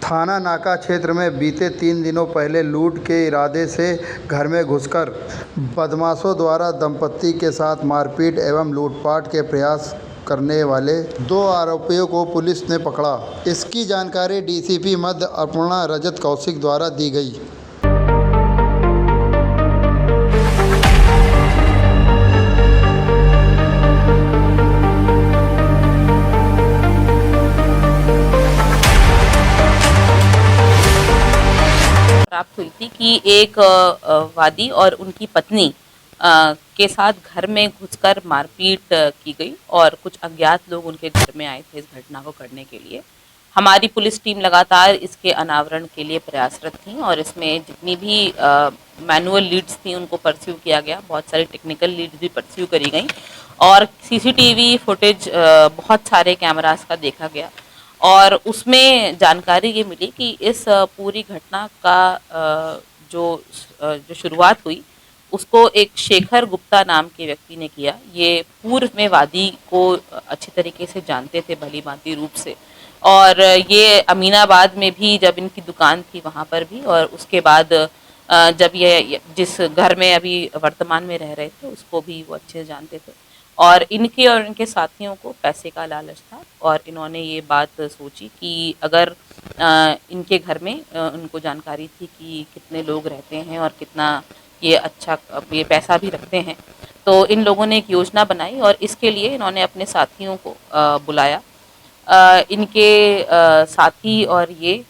थाना नाका क्षेत्र में बीते 3 दिनों पहले लूट के इरादे से घर में घुसकर बदमाशों द्वारा दंपत्ति के साथ मारपीट एवं लूटपाट के प्रयास करने वाले 2 आरोपियों को पुलिस ने पकड़ा। इसकी जानकारी डीसीपी मध्य अपर्णा रजत कौशिक द्वारा दी गई। प्राप्त हुई थी कि एक वादी और उनकी पत्नी के साथ घर में घुसकर मारपीट की गई और कुछ अज्ञात लोग उनके घर में आए थे इस घटना को करने के लिए। हमारी पुलिस टीम लगातार इसके अनावरण के लिए प्रयासरत थी और इसमें जितनी भी मैनुअल लीड्स थी उनको परस्यू किया गया, बहुत सारी टेक्निकल लीड्स भी परस्यू करी गई और सीसीटीवी फुटेज बहुत सारे कैमरास का देखा गया और उसमें जानकारी ये मिली कि इस पूरी घटना का जो शुरुआत हुई उसको एक शेखर गुप्ता नाम के व्यक्ति ने किया। ये पूर्व में वादी को अच्छी तरीके से जानते थे भली-भांति रूप से और ये अमीनाबाद में भी जब इनकी दुकान थी वहाँ पर भी और उसके बाद जब ये जिस घर में अभी वर्तमान में रह रहे थे उसको भी वो अच्छे से जानते थे और इनके और इनके साथियों को पैसे का लालच था और इन्होंने ये बात सोची कि अगर इनके घर में उनको जानकारी थी कि कितने लोग रहते हैं और कितना ये पैसा भी रखते हैं, तो इन लोगों ने एक योजना बनाई और इसके लिए इन्होंने अपने साथियों को बुलाया। इनके साथी और ये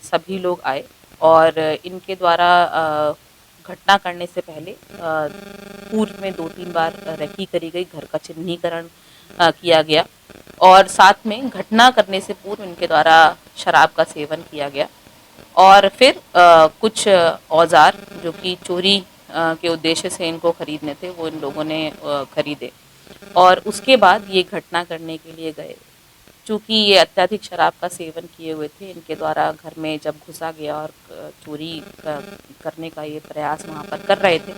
सभी लोग आए और इनके द्वारा घटना करने से पहले पूर्व में 2-3 बार रेकी करी गई, घर का चिन्हीकरण किया गया और साथ में घटना करने से पूर्व इनके द्वारा शराब का सेवन किया गया और फिर कुछ औजार जो कि चोरी के उद्देश्य से इनको खरीदने थे वो इन लोगों ने खरीदे और उसके बाद ये घटना करने के लिए गए। चूँकि ये अत्यधिक शराब का सेवन किए हुए थे, इनके द्वारा घर में जब घुसा गया और चोरी करने का ये प्रयास वहाँ पर कर रहे थे,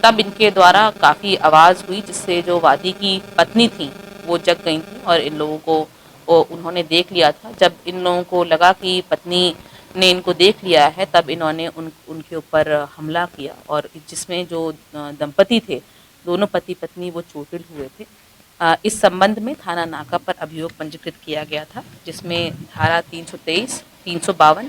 तब इनके द्वारा काफ़ी आवाज़ हुई जिससे जो वादी की पत्नी थी वो जग गई थी और इन लोगों को उन्होंने देख लिया था। जब इन लोगों को लगा कि पत्नी ने इनको देख लिया है तब इन्होंने उनके ऊपर हमला किया और जिसमें जो दंपति थे, दोनों पति पत्नी वो चोटिल हुए थे। इस संबंध में थाना नाका पर अभियोग पंजीकृत किया गया था जिसमें धारा 323, 352,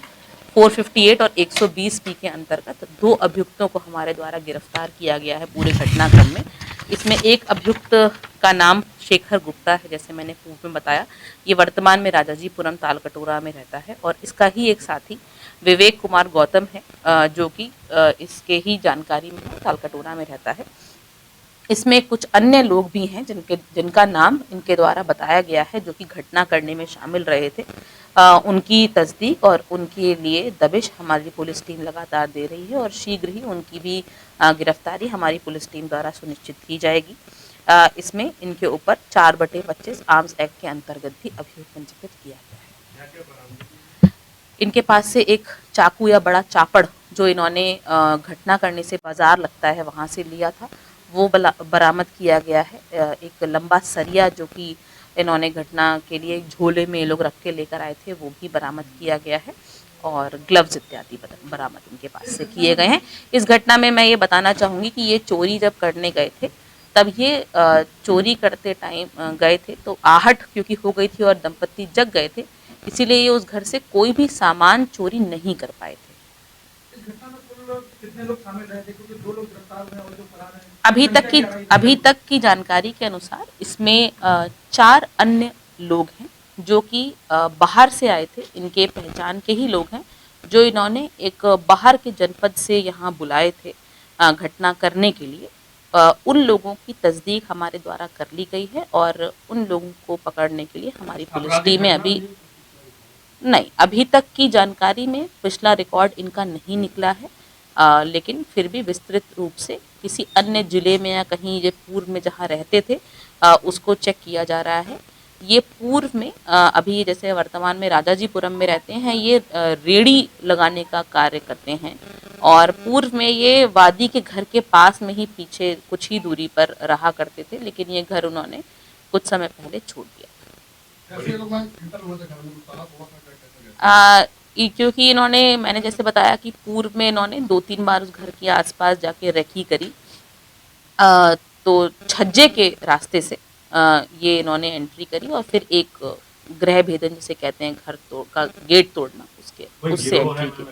458 और 120 बी के अंतर्गत 2 अभियुक्तों को हमारे द्वारा गिरफ्तार किया गया है पूरे घटनाक्रम में। इसमें एक अभियुक्त का नाम शेखर गुप्ता है, जैसे मैंने पूर्व में बताया। ये वर्तमान में राजाजीपुरम तालकटोरा में रहता है और इसका ही एक साथी विवेक कुमार गौतम है जो कि इसके ही जानकारी में तालकटोरा में रहता है। इसमें कुछ अन्य लोग भी हैं जिनका नाम इनके द्वारा बताया गया है जो कि घटना करने में शामिल रहे थे। उनकी तस्दीक और उनके लिए दबिश हमारी पुलिस टीम लगातार दे रही है और शीघ्र ही उनकी भी गिरफ्तारी हमारी पुलिस टीम द्वारा सुनिश्चित की जाएगी। इसमें इनके ऊपर 4/25 आर्म्स एक्ट के अंतर्गत भी अभियोग पंजीकृत किया गया है। इनके पास से एक चाकू या बड़ा चापड़ जो इन्होंने घटना करने से बाजार लगता है वहाँ से लिया था वो बरामद किया गया है। एक लंबा सरिया जो कि इन्होंने घटना के लिए एक झोले में लोग रख के लेकर आए थे वो भी बरामद किया गया है और ग्लव्स इत्यादि बरामद इनके पास से किए गए हैं। इस घटना में मैं ये बताना चाहूँगी कि ये चोरी जब करने गए थे तब ये चोरी करते टाइम गए थे तो आहट क्योंकि हो गई थी और दंपत्ति जग गए थे, इसीलिए ये उस घर से कोई भी सामान चोरी नहीं कर पाए थे। कितने लोग शामिल रहे थे क्योंकि 2 लोग गिरफ्तार हुए और जो फरार हैं? अभी तक की जानकारी के अनुसार इसमें 4 अन्य लोग हैं जो कि बाहर से आए थे, इनके पहचान के ही लोग हैं जो इन्होंने एक बाहर के जनपद से यहाँ बुलाए थे घटना करने के लिए। उन लोगों की तस्दीक हमारे द्वारा कर ली गई है और उन लोगों को पकड़ने के लिए हमारी पुलिस टीमें अभी तक की जानकारी में पिछला रिकॉर्ड इनका नहीं निकला है, लेकिन फिर भी विस्तृत रूप से किसी अन्य जिले में या कहीं ये पूर्व में जहाँ रहते थे उसको चेक किया जा रहा है। ये पूर्व में अभी जैसे वर्तमान में राजाजीपुरम में रहते हैं, ये रेड़ी लगाने का कार्य करते हैं और पूर्व में ये वादी के घर के पास में ही पीछे कुछ ही दूरी पर रहा करते थे, लेकिन ये घर उन्होंने कुछ समय पहले छोड़ दिया। क्योंकि इन्होंने मैंने जैसे बताया कि पूर्व में इन्होंने 2-3 बार उस घर के आसपास जाके रेकी करी। तो छज्जे के रास्ते से ये इन्होंने एंट्री करी और फिर एक गृह भेदन जिसे कहते हैं, घर तोड़ का गेट तोड़ना, उससे एंट्री की।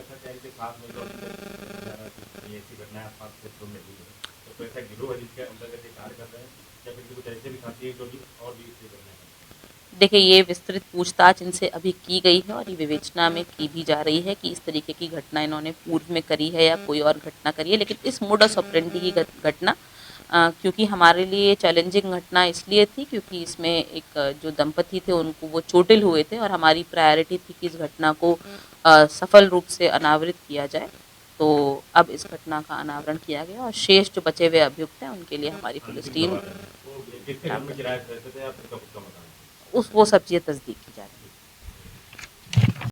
देखिए, ये विस्तृत पूछताछ इनसे अभी की गई है और ये विवेचना में की भी जा रही है कि इस तरीके की घटना इन्होंने पूर्व में करी है या कोई और घटना करी है। लेकिन इस मोडस ऑपरेंडी की घटना क्योंकि हमारे लिए चैलेंजिंग घटना इसलिए थी क्योंकि इसमें एक जो दंपति थे उनको वो चोटिल हुए थे और हमारी प्रायोरिटी थी कि इस घटना को सफल रूप से अनावृत किया जाए। तो अब इस घटना का अनावरण किया गया और शेष जो बचे हुए अभियुक्त हैं उनके लिए हमारी पुलिस टीम वो सब चीज़ें तस्दीक की जा रही है।